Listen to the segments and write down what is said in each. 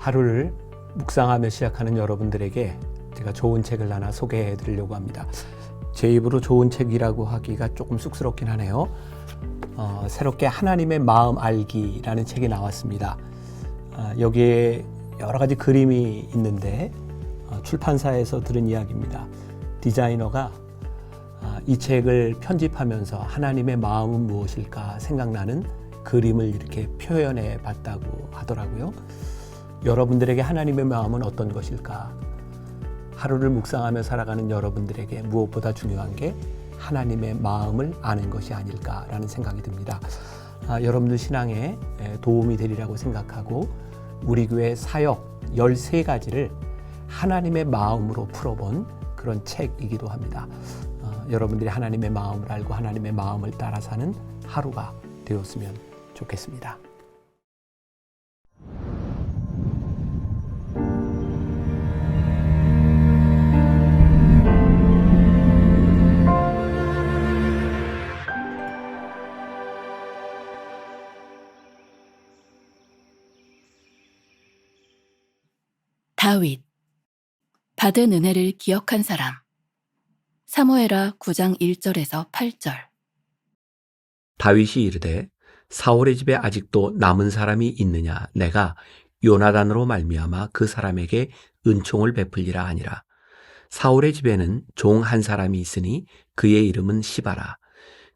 하루를 묵상하며 시작하는 여러분들에게 제가 좋은 책을 하나 소개해 드리려고 합니다. 제 입으로 좋은 책이라고 하기가 조금 쑥스럽긴 하네요. 새롭게 하나님의 마음 알기라는 책이 나왔습니다. 여기에 여러 가지 그림이 있는데 출판사에서 들은 이야기입니다. 디자이너가 이 책을 편집하면서 하나님의 마음은 무엇일까 생각나는 그림을 이렇게 표현해 봤다고 하더라고요. 여러분들에게 하나님의 마음은 어떤 것일까? 하루를 묵상하며 살아가는 여러분들에게 무엇보다 중요한 게 하나님의 마음을 아는 것이 아닐까라는 생각이 듭니다. 여러분들 신앙에 도움이 되리라고 생각하고 우리 교회 사역 13가지를 하나님의 마음으로 풀어본 그런 책이기도 합니다. 여러분들이 하나님의 마음을 알고 하나님의 마음을 따라 사는 하루가 되었으면 좋겠습니다. 다윗, 받은 은혜를 기억한 사람. 사무엘하 9장 1절에서 8절. 다윗이 이르되 사울의 집에 아직도 남은 사람이 있느냐 내가 요나단으로 말미암아 그 사람에게 은총을 베풀리라 하니라. 사울의 집에는 종 한 사람이 있으니 그의 이름은 시바라.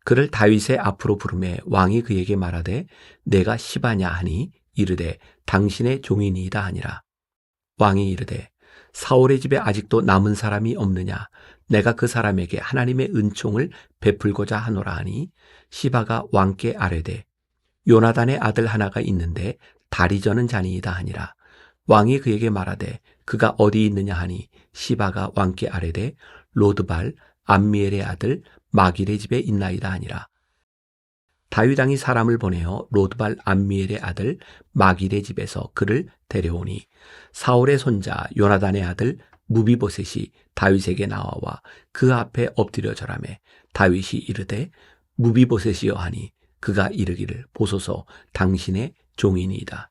그를 다윗의 앞으로 부르매 왕이 그에게 말하되 내가 시바냐 하니 이르되 당신의 종이니이다 하니라. 왕이 이르되 사울의 집에 아직도 남은 사람이 없느냐 내가 그 사람에게 하나님의 은총을 베풀고자 하노라 하니 시바가 왕께 아뢰되 요나단의 아들 하나가 있는데 다리 저는 자니이다 하니라. 왕이 그에게 말하되 그가 어디 있느냐 하니 시바가 왕께 아뢰되 로드발 암미엘의 아들 마길의 집에 있나이다 하니라. 다윗 왕이 사람을 보내어 로드발 암미엘의 아들 마길의 집에서 그를 데려오니 사울의 손자 요나단의 아들 무비보셋이 다윗에게 나와와 그 앞에 엎드려 절하매 다윗이 이르되 무비보셋이여 하니 그가 이르기를 보소서 당신의 종이니이다.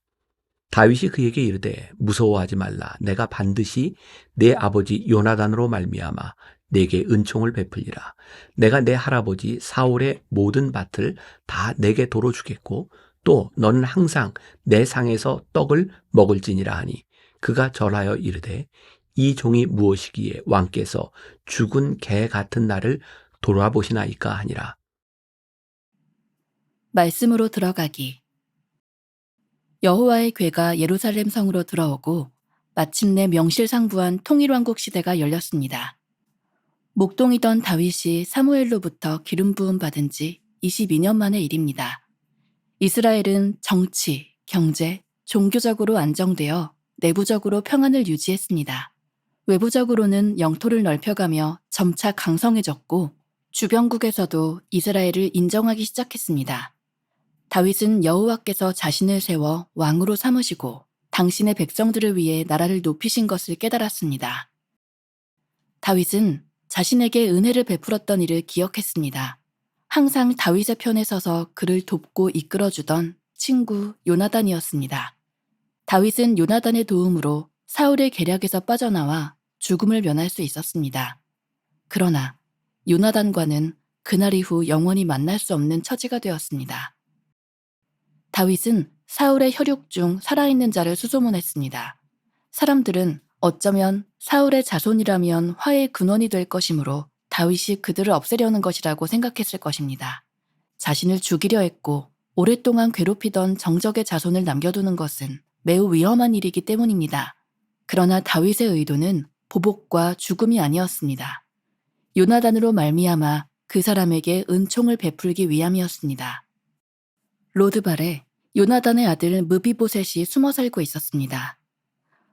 다윗이 그에게 이르되 무서워하지 말라. 내가 반드시 내 아버지 요나단으로 말미암아 내게 은총을 베풀리라. 내가 내 할아버지 사울의 모든 밭을 다 내게 도로 주겠고 또 너는 항상 내 상에서 떡을 먹을지니라 하니 그가 절하여 이르되 이 종이 무엇이기에 왕께서 죽은 개 같은 나를 돌아보시나이까 하니라. 말씀으로 들어가기. 여호와의 궤가 예루살렘 성으로 들어오고 마침내 명실상부한 통일왕국 시대가 열렸습니다. 목동이던 다윗이 사무엘로부터 기름 부음 받은 지 22년 만의 일입니다. 이스라엘은 정치, 경제, 종교적으로 안정되어 내부적으로 평안을 유지했습니다. 외부적으로는 영토를 넓혀가며 점차 강성해졌고 주변국에서도 이스라엘을 인정하기 시작했습니다. 다윗은 여호와께서 자신을 세워 왕으로 삼으시고 당신의 백성들을 위해 나라를 높이신 것을 깨달았습니다. 다윗은 자신에게 은혜를 베풀었던 일을 기억했습니다. 항상 다윗의 편에 서서 그를 돕고 이끌어주던 친구 요나단이었습니다. 다윗은 요나단의 도움으로 사울의 계략에서 빠져나와 죽음을 면할 수 있었습니다. 그러나 요나단과는 그날 이후 영원히 만날 수 없는 처지가 되었습니다. 다윗은 사울의 혈육 중 살아있는 자를 수소문했습니다. 사람들은 어쩌면 사울의 자손이라면 화해의 근원이 될 것이므로 다윗이 그들을 없애려는 것이라고 생각했을 것입니다. 자신을 죽이려 했고 오랫동안 괴롭히던 정적의 자손을 남겨두는 것은 매우 위험한 일이기 때문입니다. 그러나 다윗의 의도는 보복과 죽음이 아니었습니다. 요나단으로 말미암아 그 사람에게 은총을 베풀기 위함이었습니다. 로드발에 요나단의 아들 무비보셋이 숨어 살고 있었습니다.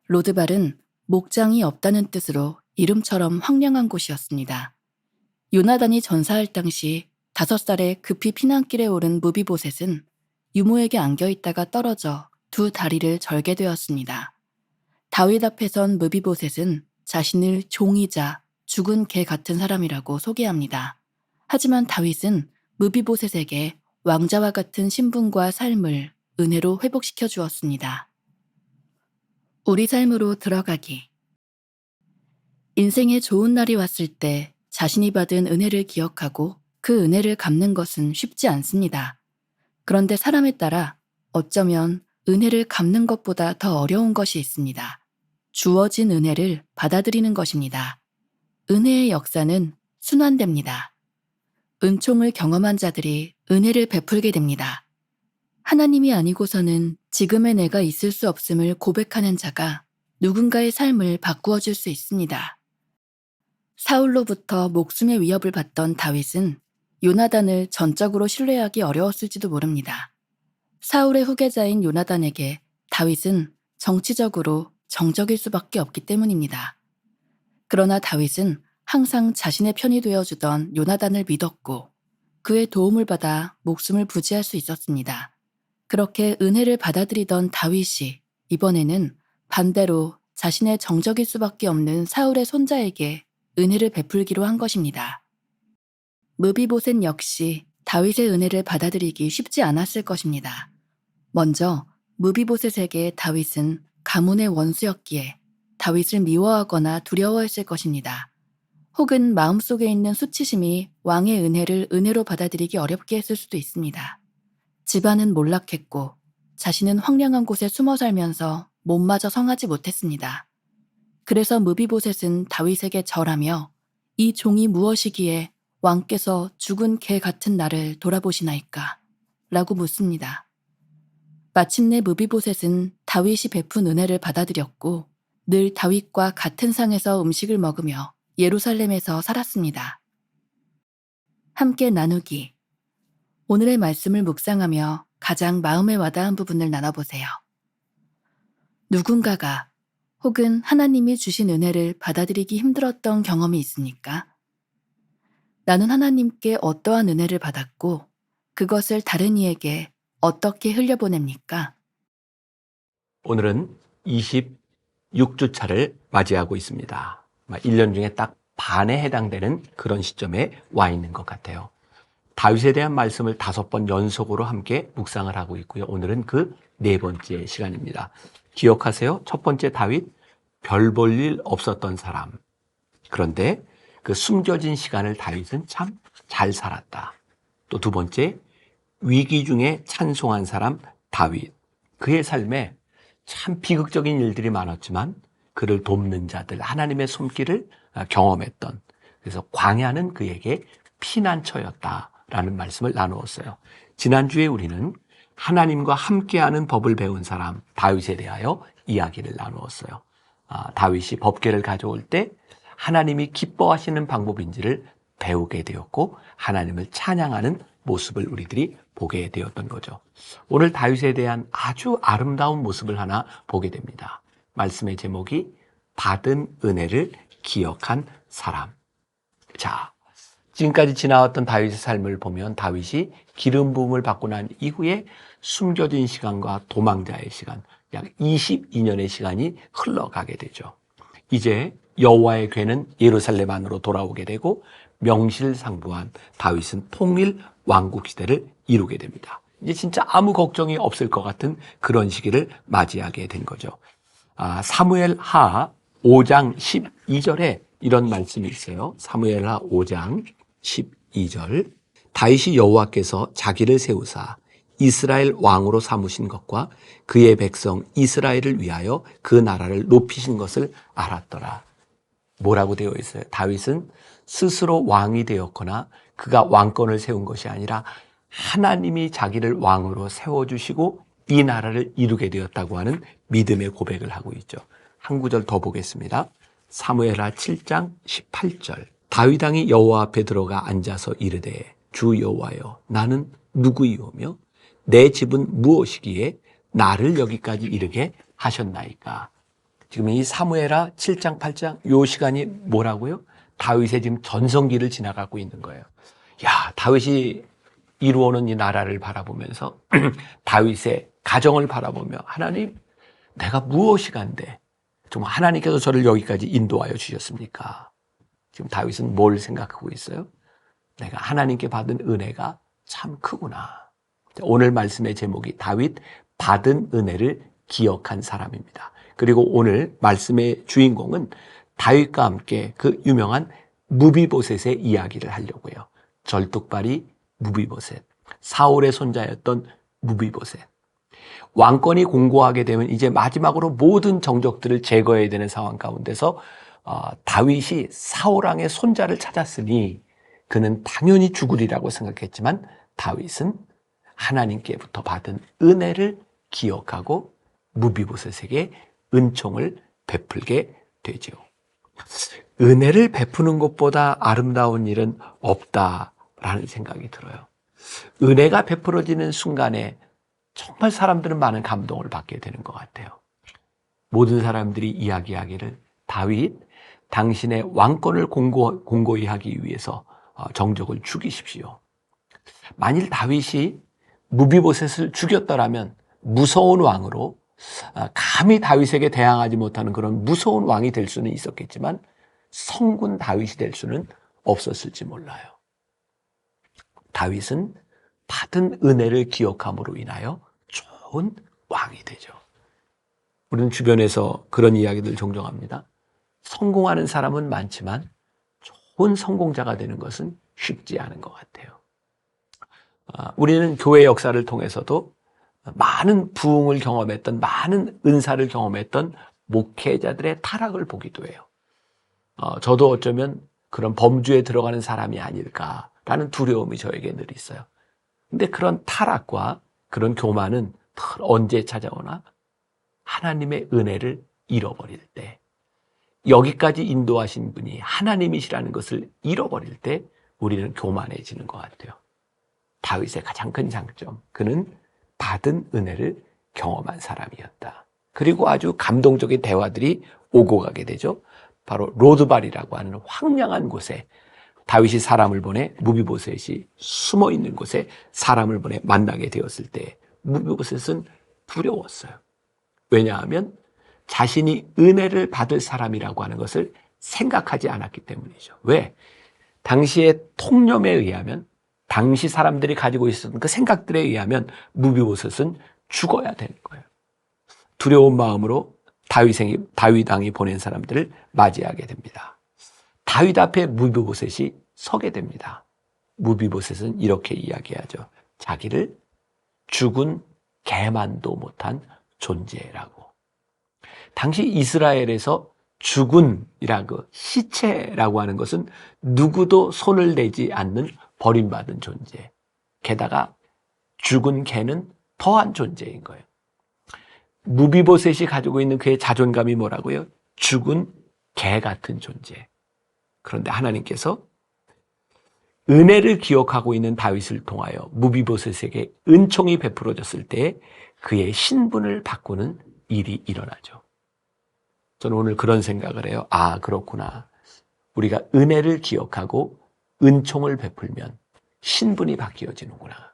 로드발은 목장이 없다는 뜻으로 이름처럼 황량한 곳이었습니다. 요나단이 전사할 당시 5살에 급히 피난길에 오른 무비보셋은 유모에게 안겨있다가 떨어져 두 다리를 절게 되었습니다. 다윗 앞에 선 무비보셋은 자신을 종이자 죽은 개 같은 사람이라고 소개합니다. 하지만 다윗은 무비보셋에게 왕자와 같은 신분과 삶을 은혜로 회복시켜 주었습니다. 우리 삶으로 들어가기. 인생에 좋은 날이 왔을 때 자신이 받은 은혜를 기억하고 그 은혜를 갚는 것은 쉽지 않습니다. 그런데 사람에 따라 어쩌면 은혜를 갚는 것보다 더 어려운 것이 있습니다. 주어진 은혜를 받아들이는 것입니다. 은혜의 역사는 순환됩니다. 은총을 경험한 자들이 은혜를 베풀게 됩니다. 하나님이 아니고서는 지금의 내가 있을 수 없음을 고백하는 자가 누군가의 삶을 바꾸어 줄 수 있습니다. 사울로부터 목숨의 위협을 받던 다윗은 요나단을 전적으로 신뢰하기 어려웠을지도 모릅니다. 사울의 후계자인 요나단에게 다윗은 정치적으로 정적일 수밖에 없기 때문입니다. 그러나 다윗은 항상 자신의 편이 되어주던 요나단을 믿었고 그의 도움을 받아 목숨을 부지할 수 있었습니다. 그렇게 은혜를 받아들이던 다윗이 이번에는 반대로 자신의 정적일 수밖에 없는 사울의 손자에게 은혜를 베풀기로 한 것입니다. 므비보셋 역시 다윗의 은혜를 받아들이기 쉽지 않았을 것입니다. 먼저 므비보셋에게 다윗은 가문의 원수였기에 다윗을 미워하거나 두려워했을 것입니다. 혹은 마음속에 있는 수치심이 왕의 은혜를 은혜로 받아들이기 어렵게 했을 수도 있습니다. 집안은 몰락했고 자신은 황량한 곳에 숨어 살면서 몸마저 성하지 못했습니다. 그래서 므비보셋은 다윗에게 절하며 이 종이 무엇이기에 왕께서 죽은 개 같은 나를 돌아보시나이까? 라고 묻습니다. 마침내 므비보셋은 다윗이 베푼 은혜를 받아들였고 늘 다윗과 같은 상에서 음식을 먹으며 예루살렘에서 살았습니다. 함께 나누기. 오늘의 말씀을 묵상하며 가장 마음에 와닿은 부분을 나눠보세요. 누군가가 혹은 하나님이 주신 은혜를 받아들이기 힘들었던 경험이 있습니까? 나는 하나님께 어떠한 은혜를 받았고 그것을 다른 이에게 어떻게 흘려보냅니까? 오늘은 26주차를 맞이하고 있습니다. 1년 중에 딱 반에 해당되는 그런 시점에 와 있는 것 같아요. 다윗에 대한 말씀을 5번 연속으로 함께 묵상을 하고 있고요. 오늘은 그 4번째 시간입니다. 기억하세요? 첫 번째 다윗, 별 볼 일 없었던 사람. 그런데 그 숨겨진 시간을 다윗은 참 잘 살았다. 또 두 번째, 위기 중에 찬송한 사람 다윗. 그의 삶에 참 비극적인 일들이 많았지만 그를 돕는 자들, 하나님의 손길을 경험했던, 그래서 광야는 그에게 피난처였다라는 말씀을 나누었어요. 지난주에 우리는 하나님과 함께하는 법을 배운 사람 다윗에 대하여 이야기를 나누었어요. 다윗이 법궤를 가져올 때 하나님이 기뻐하시는 방법인지를 배우게 되었고 하나님을 찬양하는 모습을 우리들이 보게 되었던 거죠. 오늘 다윗에 대한 아주 아름다운 모습을 하나 보게 됩니다. 말씀의 제목이 받은 은혜를 기억한 사람. 자, 지금까지 지나왔던 다윗의 삶을 보면 다윗이 기름 부음을 받고 난 이후에 숨겨진 시간과 도망자의 시간, 약 22년의 시간이 흘러가게 되죠. 이제 여호와의 궤는 예루살렘 안으로 돌아오게 되고 명실상부한 다윗은 통일 왕국 시대를 이루게 됩니다. 이제 진짜 아무 걱정이 없을 것 같은 그런 시기를 맞이하게 된 거죠. 사무엘하 5장 12절에 이런 말씀이 있어요. 사무엘하 5장 12절. 다윗이 여호와께서 자기를 세우사 이스라엘 왕으로 삼으신 것과 그의 백성 이스라엘을 위하여 그 나라를 높이신 것을 알았더라. 뭐라고 되어 있어요? 다윗은 스스로 왕이 되었거나 그가 왕권을 세운 것이 아니라 하나님이 자기를 왕으로 세워주시고 이 나라를 이루게 되었다고 하는 믿음의 고백을 하고 있죠. 한 구절 더 보겠습니다. 사무엘하 7장 18절. 다윗 왕이 여호와 앞에 들어가 앉아서 이르되 주 여호와여 나는 누구이오며 내 집은 무엇이기에 나를 여기까지 이르게 하셨나이까. 지금 이 사무엘하 7장 8장 요 시간이 뭐라고요? 다윗의 지금 전성기를 지나가고 있는 거예요. 야, 다윗이 이루어놓은 이 나라를 바라보면서 다윗의 가정을 바라보며 하나님 내가 무엇이간데 정말 하나님께서 저를 여기까지 인도하여 주셨습니까? 지금 다윗은 뭘 생각하고 있어요? 내가 하나님께 받은 은혜가 참 크구나. 오늘 말씀의 제목이 다윗 받은 은혜를 기억한 사람입니다. 그리고 오늘 말씀의 주인공은 다윗과 함께 그 유명한 무비보셋의 이야기를 하려고 해요. 절뚝발이 무비보셋, 사울의 손자였던 무비보셋. 왕권이 공고하게 되면 이제 마지막으로 모든 정적들을 제거해야 되는 상황 가운데서 다윗이 사울왕의 손자를 찾았으니 그는 당연히 죽으리라고 생각했지만 다윗은 하나님께부터 받은 은혜를 기억하고 무비보셋에게 은총을 베풀게 되죠. 은혜를 베푸는 것보다 아름다운 일은 없다라는 생각이 들어요. 은혜가 베풀어지는 순간에 정말 사람들은 많은 감동을 받게 되는 것 같아요. 모든 사람들이 이야기하기를 다윗, 당신의 왕권을 공고히 하기 위해서 정적을 죽이십시오. 만일 다윗이 무비보셋을 죽였더라면 무서운 왕으로 감히 다윗에게 대항하지 못하는 그런 무서운 왕이 될 수는 있었겠지만 성군 다윗이 될 수는 없었을지 몰라요. 다윗은 받은 은혜를 기억함으로 인하여 좋은 왕이 되죠. 우리는 주변에서 그런 이야기들 종종 합니다. 성공하는 사람은 많지만 좋은 성공자가 되는 것은 쉽지 않은 것 같아요. 우리는 교회 역사를 통해서도 많은 부흥을 경험했던, 많은 은사를 경험했던 목회자들의 타락을 보기도 해요. 저도 어쩌면 그런 범주에 들어가는 사람이 아닐까라는 두려움이 저에게 늘 있어요. 근데 그런 타락과 그런 교만은 언제 찾아오나? 하나님의 은혜를 잃어버릴 때, 여기까지 인도하신 분이 하나님이시라는 것을 잃어버릴 때 우리는 교만해지는 것 같아요. 다윗의 가장 큰 장점, 그는 받은 은혜를 경험한 사람이었다. 그리고 아주 감동적인 대화들이 오고 가게 되죠. 바로 로드발이라고 하는 황량한 곳에 다윗이 사람을 보내 무비보셋이 숨어 있는 곳에 사람을 보내 만나게 되었을 때 무비보셋은 두려웠어요. 왜냐하면 자신이 은혜를 받을 사람이라고 하는 것을 생각하지 않았기 때문이죠. 왜? 당시의 통념에 의하면, 당시 사람들이 가지고 있었던 그 생각들에 의하면 무비보셋은 죽어야 되는 거예요. 두려운 마음으로 다윗 왕이 보낸 사람들을 맞이하게 됩니다. 다윗 앞에 무비보셋이 서게 됩니다. 무비보셋은 이렇게 이야기하죠. 자기를 죽은 개만도 못한 존재라고. 당시 이스라엘에서 죽은이라고, 시체라고 하는 것은 누구도 손을 대지 않는 버림받은 존재. 게다가 죽은 개는 더한 존재인 거예요. 무비보셋이 가지고 있는 그의 자존감이 뭐라고요? 죽은 개 같은 존재. 그런데 하나님께서 은혜를 기억하고 있는 다윗을 통하여 무비보셋에게 은총이 베풀어졌을 때 그의 신분을 바꾸는 일이 일어나죠. 저는 오늘 그런 생각을 해요. 아, 그렇구나. 우리가 은혜를 기억하고 은총을 베풀면 신분이 바뀌어지는구나.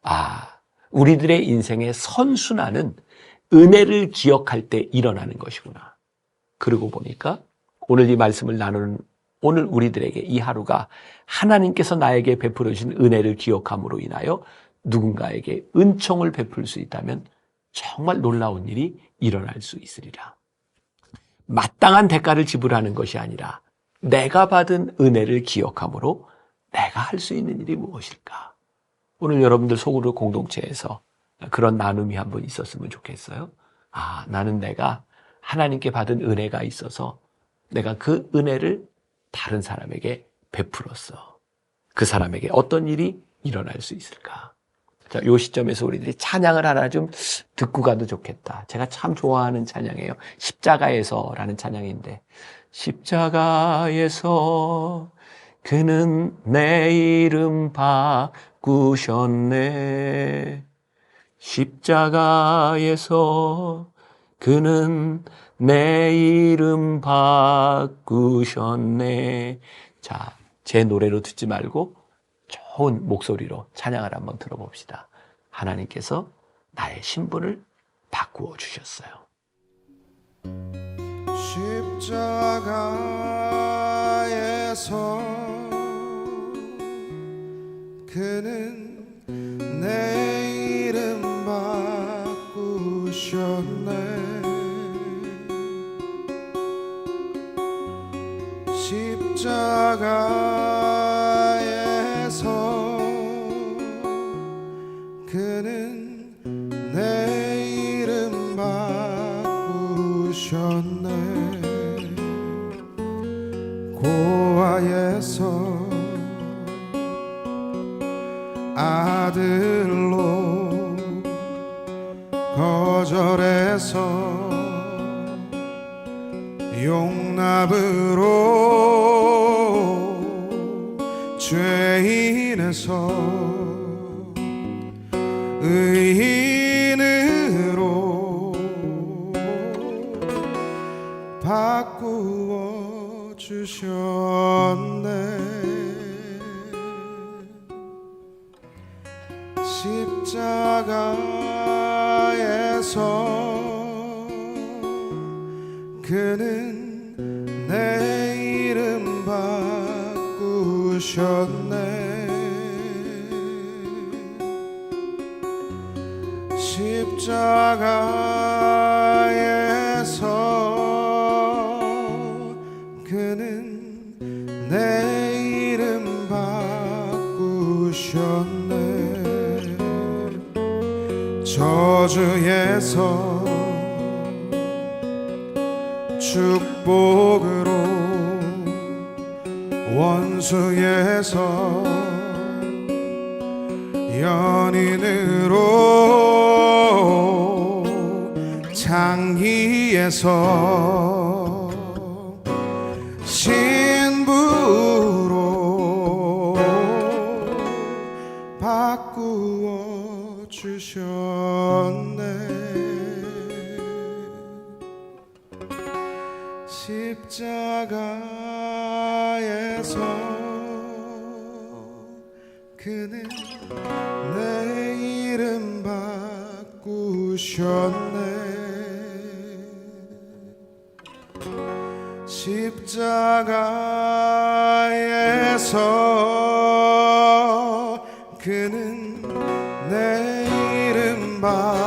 아, 우리들의 인생의 선순환은 은혜를 기억할 때 일어나는 것이구나. 그러고 보니까 오늘 이 말씀을 나누는 오늘 우리들에게 이 하루가 하나님께서 나에게 베풀어 주신 은혜를 기억함으로 인하여 누군가에게 은총을 베풀 수 있다면 정말 놀라운 일이 일어날 수 있으리라. 마땅한 대가를 지불하는 것이 아니라 내가 받은 은혜를 기억함으로 내가 할 수 있는 일이 무엇일까? 오늘 여러분들 속으로 공동체에서 그런 나눔이 한번 있었으면 좋겠어요. 아, 나는 내가 하나님께 받은 은혜가 있어서 내가 그 은혜를 다른 사람에게 베풀었어. 그 사람에게 어떤 일이 일어날 수 있을까? 자, 요 시점에서 우리들이 찬양을 하나 좀 듣고 가도 좋겠다. 제가 참 좋아하는 찬양이에요. 십자가에서라는 찬양인데, 십자가에서 그는 내 이름 바꾸셨네. 십자가에서 그는 내 이름 바꾸셨네. 자, 제 노래로 듣지 말고 좋은 목소리로 찬양을 한번 들어봅시다. 하나님께서 나의 신분을 바꾸어 주셨어요. 십자가에서 그는 내 이름 바꾸셨네. 그는 내 이름 바꾸셨네. 고아에서 아들로, 거절해서 용납으로, 죄인에서 의인으로 바꾸어 주셨네. 십자가에서 그는 내 이름 바꾸셨네. 십자가에서 그는 내 이름 바꾸셨네. 저주에서 축복으로, 원수에서 연인으로, 장기에서 신부로 바꾸어 주셨네. 십자가에서 그는 내 이름 바꾸셨네. 십자가에서 그는 내 이름 바꾸셨네.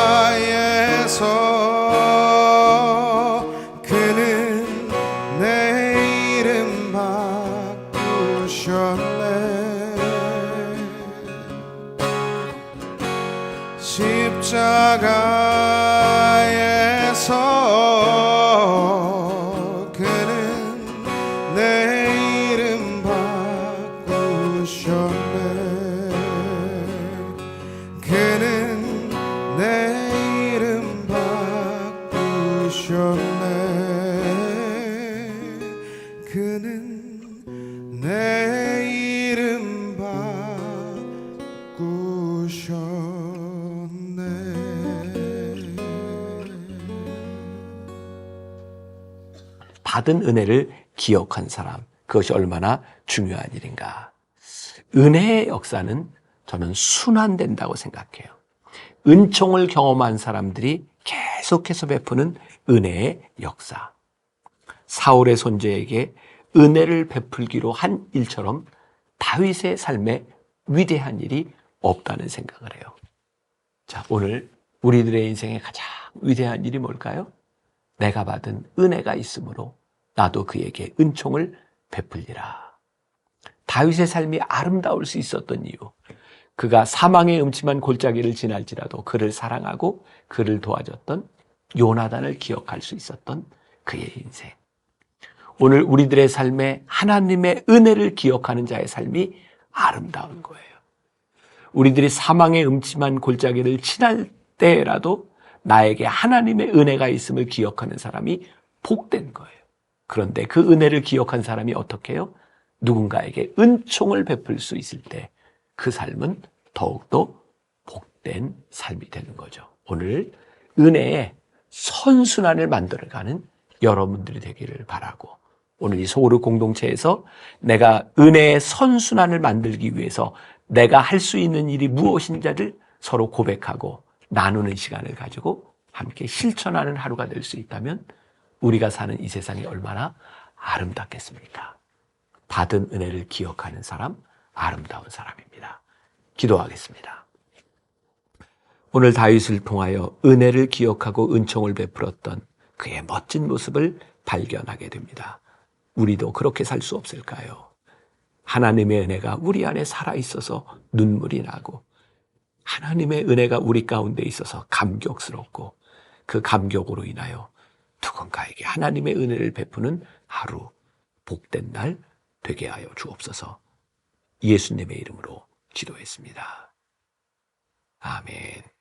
십자가에서 그는 내 이름 바꾸셨네. 십자가에서 그는 내 이름 바꾸셨네. 그는 내 이름 바꾸셨네. 그는 내 이름 바꾸셨네. 받은 은혜를 기억한 사람, 그것이 얼마나 중요한 일인가. 은혜의 역사는 저는 순환된다고 생각해요. 은총을 경험한 사람들이 계속해서 베푸는 은혜의 역사. 사울의 손자에게 은혜를 베풀기로 한 일처럼 다윗의 삶에 위대한 일이 없다는 생각을 해요. 자, 오늘 우리들의 인생에 가장 위대한 일이 뭘까요? 내가 받은 은혜가 있으므로 나도 그에게 은총을 베풀리라. 다윗의 삶이 아름다울 수 있었던 이유, 그가 사망의 음침한 골짜기를 지날지라도 그를 사랑하고 그를 도와줬던 요나단을 기억할 수 있었던 그의 인생. 오늘 우리들의 삶에 하나님의 은혜를 기억하는 자의 삶이 아름다운 거예요. 우리들이 사망의 음침한 골짜기를 지날 때라도 나에게 하나님의 은혜가 있음을 기억하는 사람이 복된 거예요. 그런데 그 은혜를 기억한 사람이 어떻게 해요? 누군가에게 은총을 베풀 수 있을 때 그 삶은 더욱더 복된 삶이 되는 거죠. 오늘 은혜의 선순환을 만들어가는 여러분들이 되기를 바라고, 오늘 이 소그룹 공동체에서 내가 은혜의 선순환을 만들기 위해서 내가 할 수 있는 일이 무엇인지를 서로 고백하고 나누는 시간을 가지고 함께 실천하는 하루가 될 수 있다면 우리가 사는 이 세상이 얼마나 아름답겠습니까? 받은 은혜를 기억하는 사람, 아름다운 사람입니다. 기도하겠습니다. 오늘 다윗을 통하여 은혜를 기억하고 은총을 베풀었던 그의 멋진 모습을 발견하게 됩니다. 우리도 그렇게 살 수 없을까요? 하나님의 은혜가 우리 안에 살아있어서 눈물이 나고 하나님의 은혜가 우리 가운데 있어서 감격스럽고 그 감격으로 인하여 누군가에게 하나님의 은혜를 베푸는 하루, 복된 날 되게 하여 주옵소서. 예수님의 이름으로 기도했습니다. 아멘.